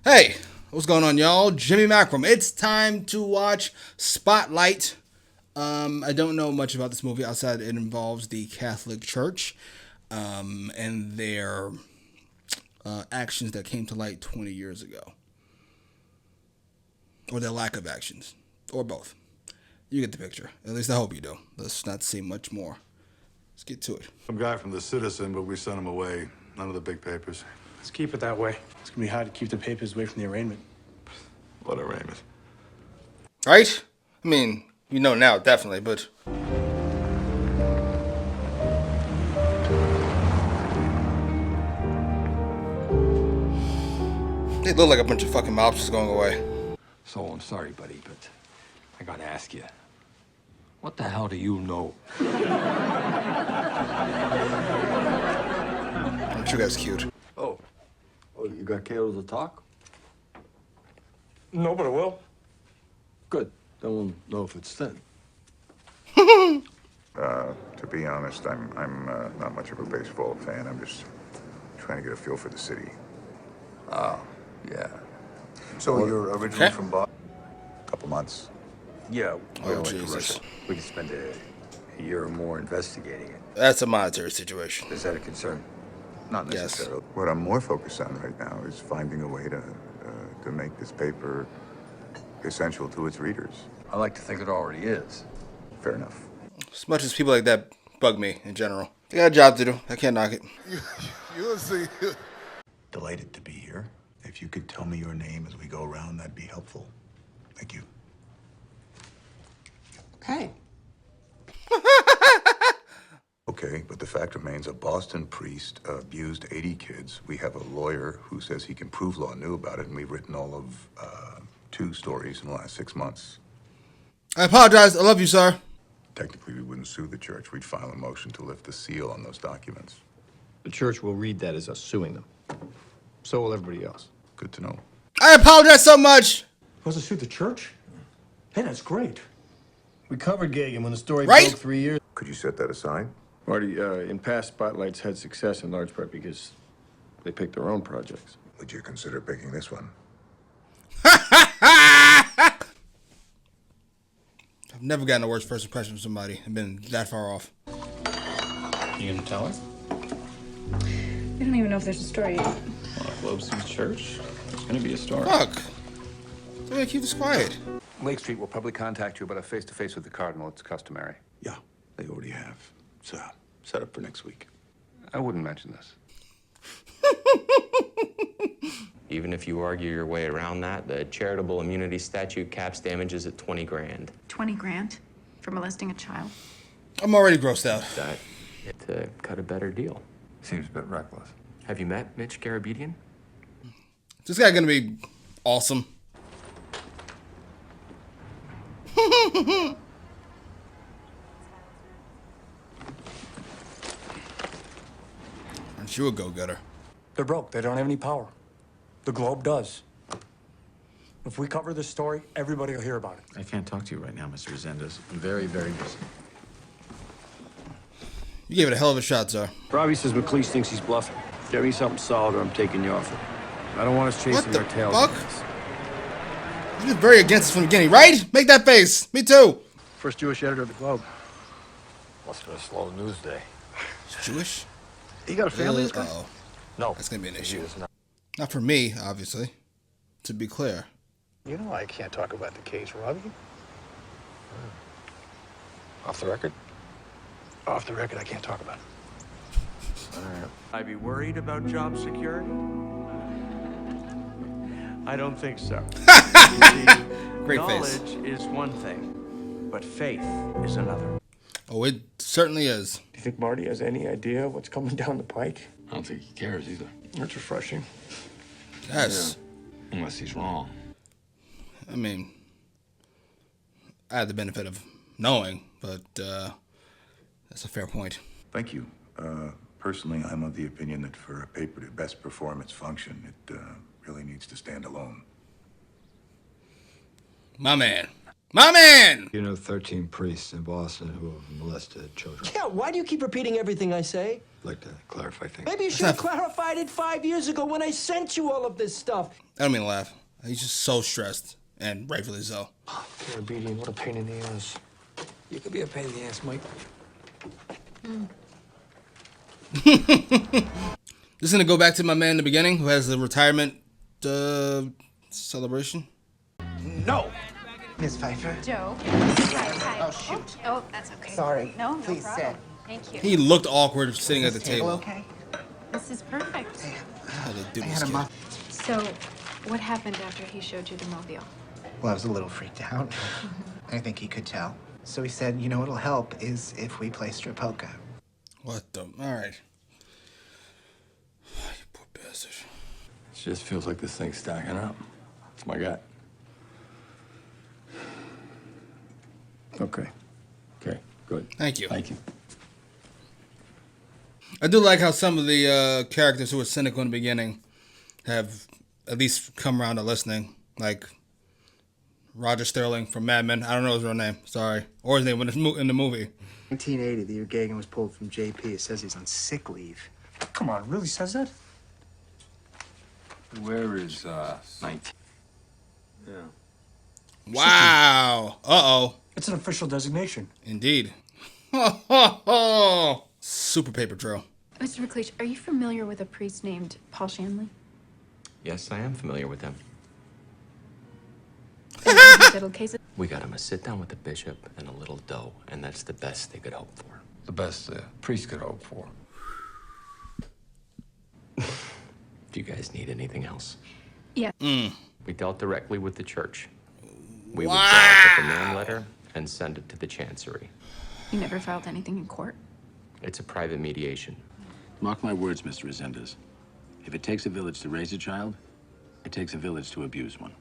Hey, what's going on, y'all? Jimmy Macrum. It's time to watch Spotlight. I don't know much about this movie outside it involves the Catholic Church and their actions that came to light 20 years ago. Or their lack of actions. Or both. You get the picture. At least I hope you do. Let's not see much more. Let's get to it. Some guy from the Citizen, but we sent him away. None of the big papers. Let's keep it that way. It's gonna be hard to keep the papers away from the arraignment. What arraignment? Right? I mean, you know now, definitely, but... They look like a bunch of fucking mobsters going away. So I'm sorry, buddy, but I gotta ask you, what the hell do you know? I'm sure that's cute. Oh, you got Kayla to talk? No, but I will. Good. Then we'll know if it's thin. To be honest, I'm not much of a baseball fan. I'm just trying to get a feel for the city. Yeah. So you're originally Okay. from Boston? A couple months. Yeah. Oh, Jesus. We could spend a year or more investigating it. That's a monetary situation. Is that a concern? Not Yes. necessarily. What I'm more focused on right now is finding a way to make this paper essential to its readers. I like to think it already is. Fair enough. As much as people like that bug me in general. They got a job to do. I can't knock it. You'll see. Delighted to be here. If you could tell me your name as we go around, that'd be helpful. Thank you. Okay. Okay, but the fact remains a Boston priest abused 80 kids. We have a lawyer who says he can prove Law knew about it, and we've written all of 2 stories in the last 6 months. I apologize. I love you, sir. Technically, we wouldn't sue the church. We'd file a motion to lift the seal on those documents. The church will read that as us suing them. So will everybody else. Good to know. I apologize so much. Wants to sue the church? Hey, that's great. We covered Gagan when the story Right? broke 3 years. Could you set that aside? Marty, in past spotlights had success in large part because they picked their own projects. Would you consider picking this one? I've never gotten a worse first impression from somebody and been that far off. You gonna tell her? We don't even know if there's a story yet. Well, at Globe Street Church, there's gonna be a story. Fuck. Somebody keep this quiet. Lake Street will probably contact you about a face-to-face with the Cardinal. It's customary. Yeah, they already have. So, set up for next week. I wouldn't mention this. Even if you argue your way around that, the charitable immunity statute caps damages at 20 grand. 20 grand for molesting a child. I'm already grossed out. That to cut a better deal. Seems a bit reckless. Have you met Mitch Garabedian? Is this guy gonna be awesome? Aren't you a go-getter? They're broke. They don't have any power. The Globe does. If we cover this story, everybody will hear about it. I can't talk to you right now, Mr. Resendez. I'm very, very busy. You gave it a hell of a shot, sir. Robbie says McLeish thinks he's bluffing. Get me something solid or I'm taking you off it. I don't want us chasing What the our tails. fuck? You've been very against us from the beginning, right? Make that face. Me too. First Jewish editor of the Globe. Must have been a slow news day. He's Jewish? You got a family, this guy? Uh-oh. No. That's gonna be an issue. He is not. Not for me, obviously. To be clear. You know I can't talk about the case, Robbie. Off the record? Off the record, I can't talk about it. All right. I'd be worried about job security? I don't think so. Great face. Knowledge is one thing, but faith is another. Oh, it certainly is. Do you think Marty has any idea what's coming down the pike? I don't think he cares either. That's refreshing. Yes. Unless he's wrong. I mean, I had the benefit of knowing, but that's a fair point. Thank you. Personally, I'm of the opinion that for a paper to best perform its function, it really needs to stand alone. My man. My man! You know 13 priests in Boston who have molested children. Yeah, why do you keep repeating everything I say? I'd like to clarify things. Maybe you should have clarified it 5 years ago when I sent you all of this stuff. I don't mean to laugh. He's just so stressed, and rightfully so. You're obedient. What a pain in the ass. You could be a pain in the ass, Mike. Just gonna go back to my man in the beginning who has the retirement celebration. No! Miss Pfeiffer? Joe. Hi. Oh, shoot. Oh, that's okay. Sorry. No Please problem. sit. Thank you. He looked awkward sitting at the table. Okay? This is perfect. How they do I this had a kid. month. So, what happened after he showed you the mobile? Well, I was a little freaked out. I think he could tell. So he said, you know what'll help is if we play strip poker. What the? All right. You poor bastard. It just feels like this thing's stacking up. That's my gut. Okay. Okay, good. Thank you. Thank you. I do like how some of the characters who were cynical in the beginning have at least come around to listening. Like Roger Sterling from Mad Men. I don't know his real name. Sorry. Or his name in the movie. 1980, the year Gagan was pulled from JP. It says he's on sick leave. Come on, it really says that? Where is 19? Yeah. Wow. Uh-oh. It's an official designation. Indeed. Super paper trail. Mr. McLeish, are you familiar with a priest named Paul Shanley? Yes, I am familiar with them. Settled cases? We got him a sit down with the bishop and a little dough, and that's the best they could hope for. The best the priest could hope for. Do you guys need anything else? Yeah. We dealt directly with the church. We would draft up a demand letter and send it to the chancery. You never filed anything in court? It's a private mediation. Mark my words, Mr. Resendez. If it takes a village to raise a child, it takes a village to abuse one.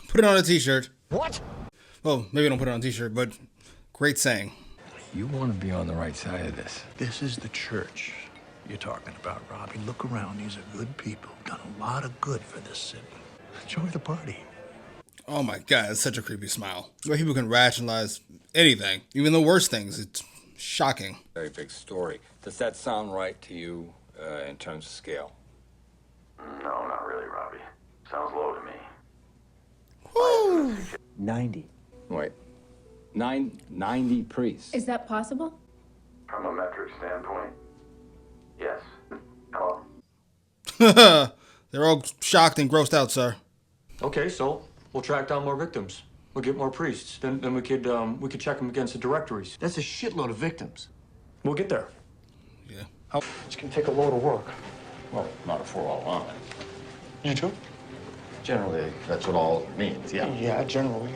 Put it on a t-shirt. What? Well, maybe don't put it on a t-shirt, but great saying. You want to be on the right side of this. This is the church you're talking about, Robbie. Look around. These are good people. Done a lot of good for this city. Enjoy the party. Oh my God, it's such a creepy smile. The way people can rationalize anything, even the worst things. It's shocking. Very big story. Does that sound right to you in terms of scale? No, not really, Robbie. Sounds low to me. Woo! 90. Wait. 90 priests. Is that possible? From a metric standpoint, yes. Hello? They're all shocked and grossed out, sir. Okay, so we'll track down more victims. We'll get more priests. Then we could check them against the directories. That's a shitload of victims. We'll get there. Yeah. It's gonna take a load of work. Well, not if we're all on it. You too? Generally, that's what all means, yeah. Yeah, generally.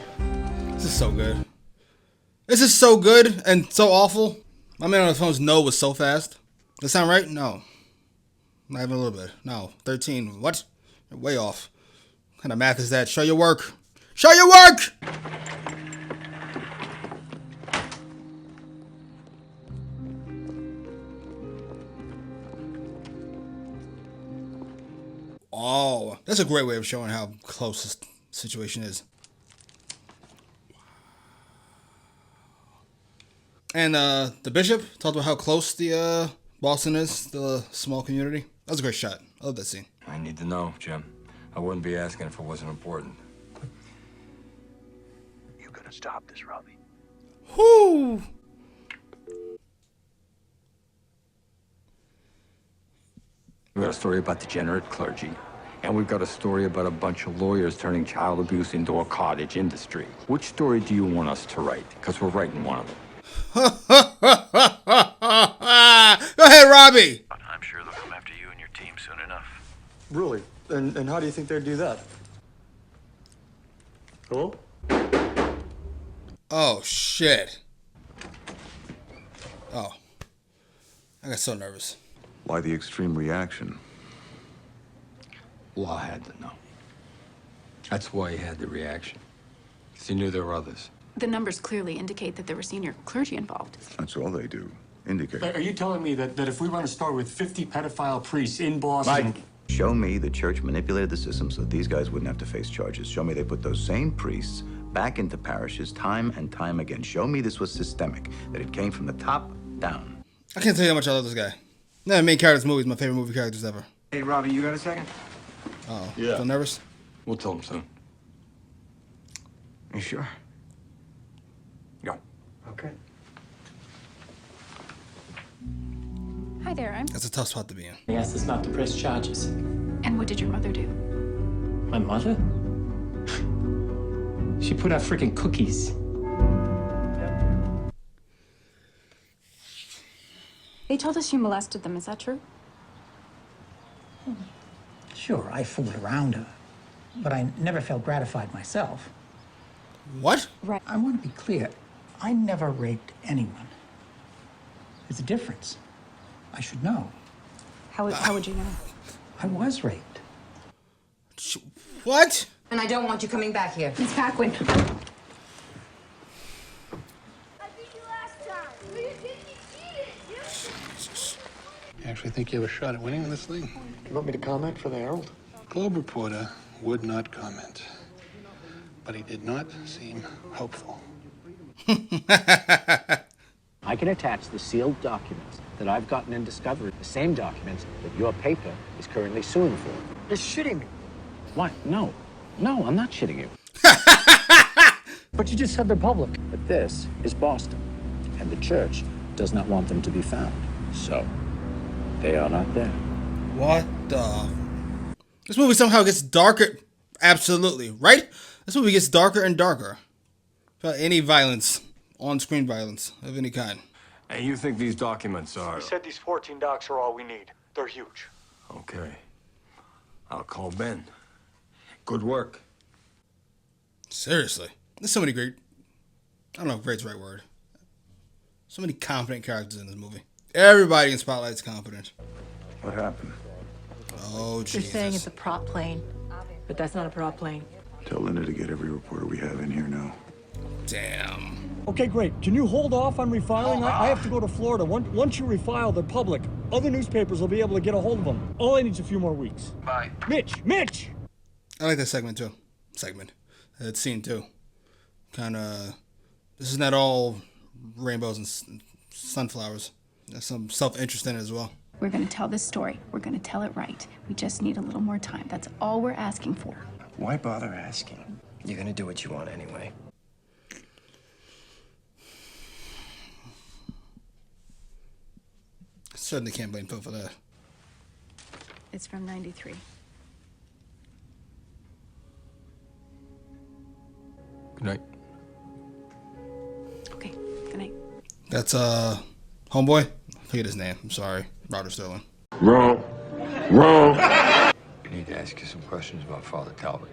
This is so good. This is so good and so awful. My man on the phone's no was so fast. Does that sound right? No. Not even a little bit. No. 13. What? You're way off. What kind of math is that? Show your work. Show your work! Oh, that's a great way of showing how close this situation is. And the bishop talked about how close the Boston is, the small community. That was a great shot. I love that scene. I need to know, Jim. I wouldn't be asking if it wasn't important. You gotta stop this, Robbie. Whoo! We've got a story about degenerate clergy. And we've got a story about a bunch of lawyers turning child abuse into a cottage industry. Which story do you want us to write? Because we're writing one of them. Go ahead, Robbie. I'm sure they'll come after you and your team soon enough. Really? And how do you think they'd do that? Hello? Oh, shit. Oh. I got so nervous. Why the extreme reaction? Law had to know. That's why he had the reaction. Because he knew there were others. The numbers clearly indicate that there were senior clergy involved. That's all they do. Indicate. Are you telling me that if we run a story with 50 pedophile priests in Boston... Mike, Show me the church manipulated the system so these guys wouldn't have to face charges. Show me they put those same priests back into parishes time and time again. Show me this was systemic, that it came from the top down. I can't tell you how much I love this guy. The main character of this movie is my favorite movie characters ever. Hey, Robbie, you got a second? Oh, Yeah. Still nervous? We'll tell him soon. You sure? Go. Okay. Hi there, I'm. That's a tough spot to be in. He asked us not to press charges. And what did your mother do? My mother? She put out freaking cookies. They told us you molested them, is that true? Sure, I fooled around her, but I never felt gratified myself. What? Right. I want to be clear. I never raped anyone. There's a difference. I should know. How would you know? I was raped. What? And I don't want you coming back here. Miss Paquin. You actually think you have a shot at winning this thing? You want me to comment for the Herald? Globe reporter would not comment, but he did not seem hopeful. I can attach the sealed documents that I've gotten in Discovery, the same documents that your paper is currently suing for. You're shitting me. What? No. No, I'm not shitting you. But you just said they're public. But this is Boston, and the church does not want them to be found. So, they are not there. What the? This movie somehow gets darker. Absolutely, right? This movie gets darker and darker. Without any violence, on-screen violence of any kind. And you think these documents are... We said these 14 docs are all we need. They're huge. Okay. I'll call Ben. Good work. Seriously. There's so many great... I don't know if great's the right word. So many confident characters in this movie. Everybody in Spotlight's confident. What happened? Oh, They're Jesus. saying it's a prop plane. But that's not a prop plane. Tell Linda to get every reporter we have in here now. Damn. Okay, great. Can you hold off on refiling? I have to go to Florida. Once you refile, they're public. Other newspapers will be able to get a hold of them. All I need is a few more weeks. Bye. Mitch! I like that segment too. That scene too. Kind of. This is not all rainbows and sunflowers. There's some self-interest in it as well. We're gonna tell this story. We're gonna tell it right. We just need a little more time. That's all we're asking for. Why bother asking? You're gonna do what you want anyway. Certainly can't blame Phil for that. It's from '93. Good night. Okay, good night. That's homeboy. I forget his name. I'm sorry, Roger Sterling. Wrong. Wrong. I need to ask you some questions about Father Talbot.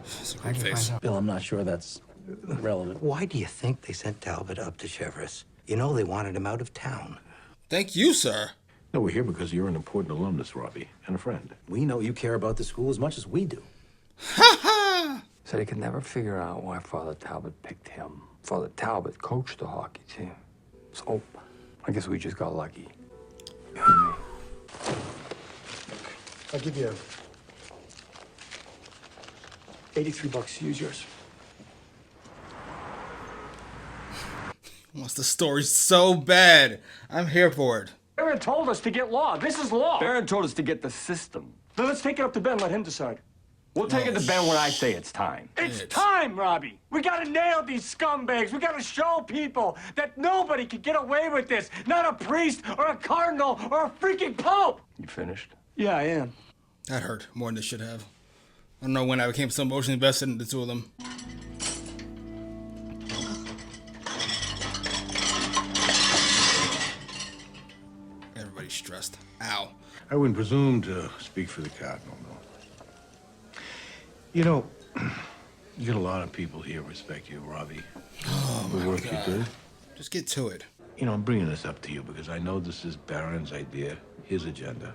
It's a great face. Bill, I'm not sure that's relevant. Why do you think they sent Talbot up to Cheverus? You know they wanted him out of town. Thank you, sir. No, we're here because you're an important alumnus, Robbie, and a friend. We know you care about the school as much as we do. Ha ha! Said he could never figure out why Father Talbot picked him. Father Talbot coached the hockey team. So, I guess we just got lucky. You and me. I'll give you $83 to use yours. Wants the story so bad. I'm here for it. Baron told us to get law. This is law. Baron told us to get the system. Then let's take it up to Ben. Let him decide. We'll take it to Ben when I say it's time. It's time, Robbie. We gotta nail these scumbags. We gotta show people that nobody can get away with this. Not a priest or a cardinal or a freaking pope. You finished? Yeah, I am. That hurt more than it should have. I don't know when I became so emotionally invested in the two of them. Everybody's stressed. Ow. I wouldn't presume to speak for the Cardinal, no. You know, you get a lot of people here respect you, Robbie. Oh, the my work God. you do. Just get to it. You know, I'm bringing this up to you because I know this is Baron's idea, his agenda.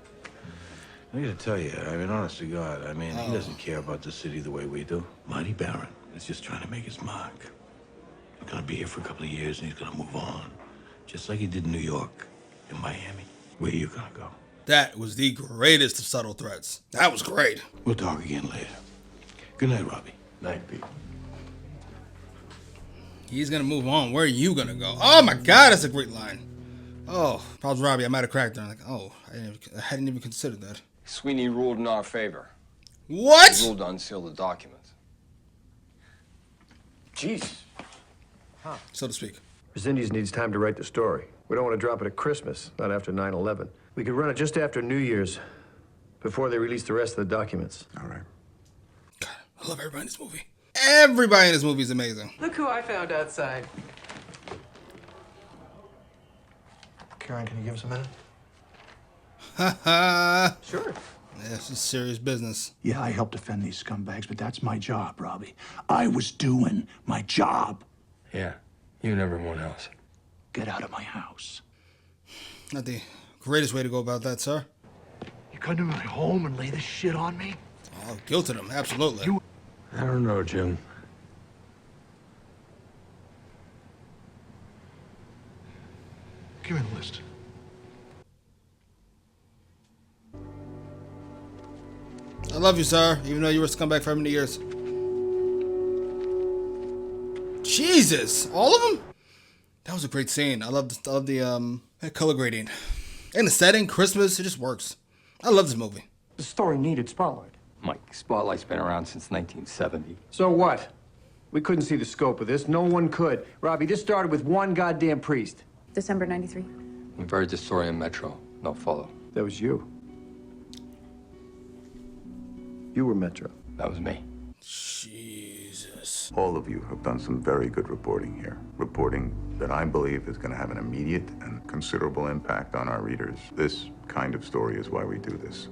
I gotta tell you, I mean, honest to God, I mean, he doesn't care about the city the way we do. Mighty Baron is just trying to make his mark. He's gonna be here for a couple of years and he's gonna move on. just like he did in New York, in Miami. Where you gonna go? That was the greatest of subtle threats. That was great. We'll talk again later. Good night, Robbie. Night, Pete. He's gonna move on. Where are you gonna go? Oh my God, that's a great line. Oh, if I was Robbie, I might have cracked her. I'm like, oh, I hadn't even considered that. Sweeney ruled in our favor. What? He ruled to unseal the documents. Jeez. So to speak. Resendiz needs time to write the story. We don't want to drop it at Christmas, not after 9/11. We could run it just after New Year's, before they release the rest of the documents. All right. God, I love everybody in this movie. Everybody in this movie is amazing. Look who I found outside. Karen, can you give us a minute? Haha. Sure. Yeah, this is serious business. Yeah, I helped defend these scumbags, but that's my job, Robbie. I was doing my job. Yeah, you and everyone else. Get out of my house. Not the greatest way to go about that, sir. You come to my home and lay this shit on me? Oh, guilted him, absolutely. I don't know, Jim. Give me the list. I love you, sir, even though you were a scumbag for many years. Jesus, all of them? That was a great scene. I love the color grading. And the setting, Christmas, it just works. I love this movie. The story needed Spotlight. Mike, Spotlight's been around since 1970. So what? We couldn't see the scope of this. No one could. Robbie, this started with one goddamn priest. December 93. We've heard the story in Metro. No follow. That was you. You were Metro. That was me. Jesus. All of you have done some very good reporting here. Reporting that I believe is going to have an immediate and considerable impact on our readers. This kind of story is why we do this.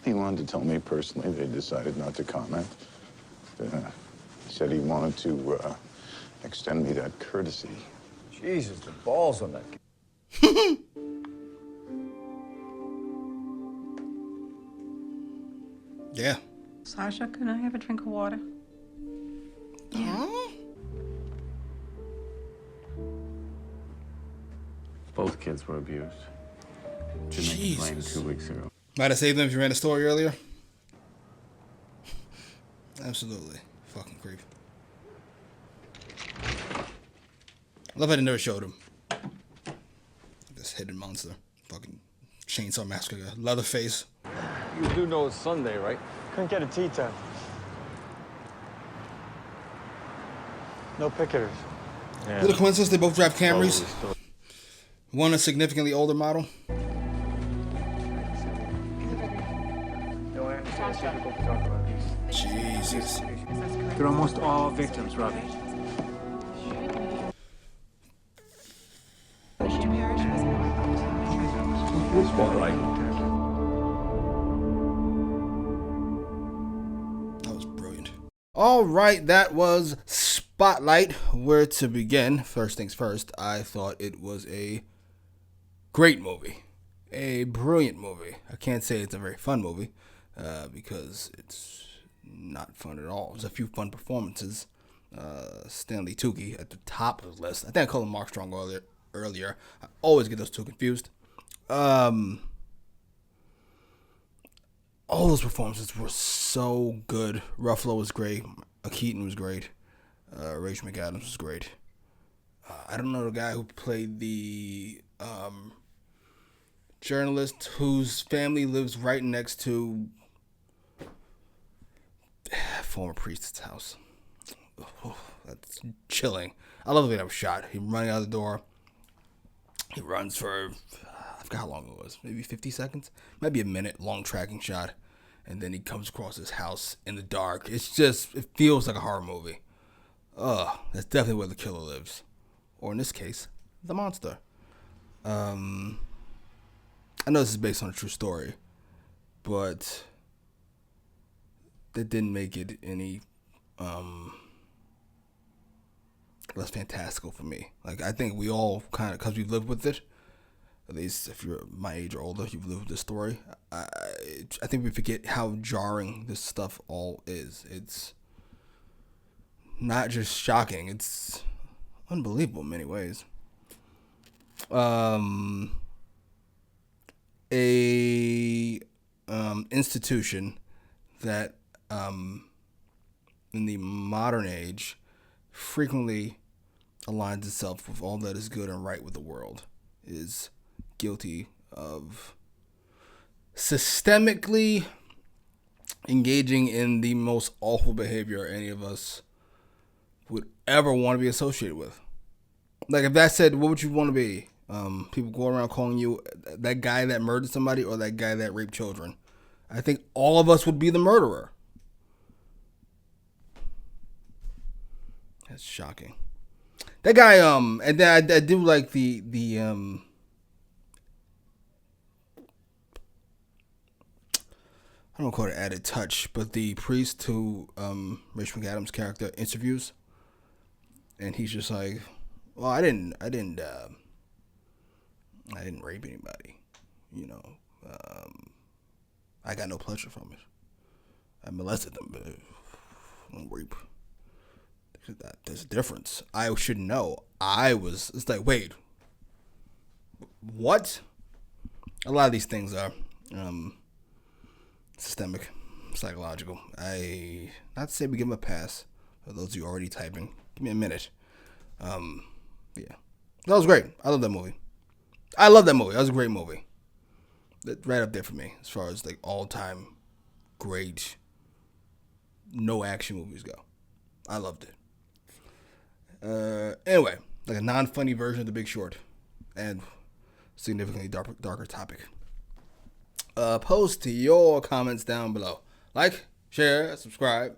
He wanted to tell me personally they decided not to comment. He said he wanted to extend me that courtesy. Jesus, the balls on that kid. Yeah. Sasha, can I have a drink of water? Yeah. Both kids were abused. Jimmy complained 2 weeks ago. Might have saved them if you ran the story earlier. Absolutely. Fucking creep. I love how they never showed him. This hidden monster. Fucking Chainsaw Massacre guy. Leatherface. You do know it's Sunday, right? Couldn't get a tea time. No picketers. Little coincidence, they both drive Camrys. One a significantly older model. Jesus. They're almost all victims, Robbie. Spotlight. That was brilliant. All right, that was Spotlight. Where to begin? First things first, I thought it was a great movie. A brilliant movie. I can't say it's a very fun movie because it's not fun at all. There's a few fun performances. Stanley Tucci at the top of the list. I think I called him Mark Strong earlier. I always get those two confused. All those performances were so good. Ruffalo was great. Keaton was great. Rachel McAdams was great. I don't know the guy who played the journalist whose family lives right next to former priest's house. Oh, that's chilling. I love the way that was shot. He running out of the door. He runs for, I forgot how long it was, maybe 50 seconds? Might be a minute, long tracking shot. And then he comes across his house in the dark. It's just, it feels like a horror movie. That's definitely where the killer lives. Or in this case, the monster. I know this is based on a true story, but that didn't make it any less fantastical for me. Like, I think we all kind of, because we've lived with it, at least if you're my age or older, you've lived with this story. I think we forget how jarring this stuff all is. It's not just shocking, it's unbelievable in many ways. A institution that in the modern age frequently aligns itself with all that is good and right with the world is guilty of systemically engaging in the most awful behavior any of us would ever want to be associated with. Like, if that said, what would you want to be? People go around calling you that guy that murdered somebody or that guy that raped children. I think all of us would be the murderer. That's shocking. That guy, and then I do like the I don't call it added touch, but the priest who Rich McAdams' character interviews, and he's just like, well, I didn't rape anybody, you know. I got no pleasure from it. I molested them, but I don't rape. There's a difference. I should know. It's like, wait, what? A lot of these things are systemic, psychological. Not to say we give them a pass. For those of you already typing, give me a minute. Yeah, that was great. I love that movie. That was a great movie. Right up there for me as far as like all-time great no action movies go. I loved it. Anyway, like a non-funny version of The Big Short, and significantly darker topic. Post your comments down below. Like, share, subscribe.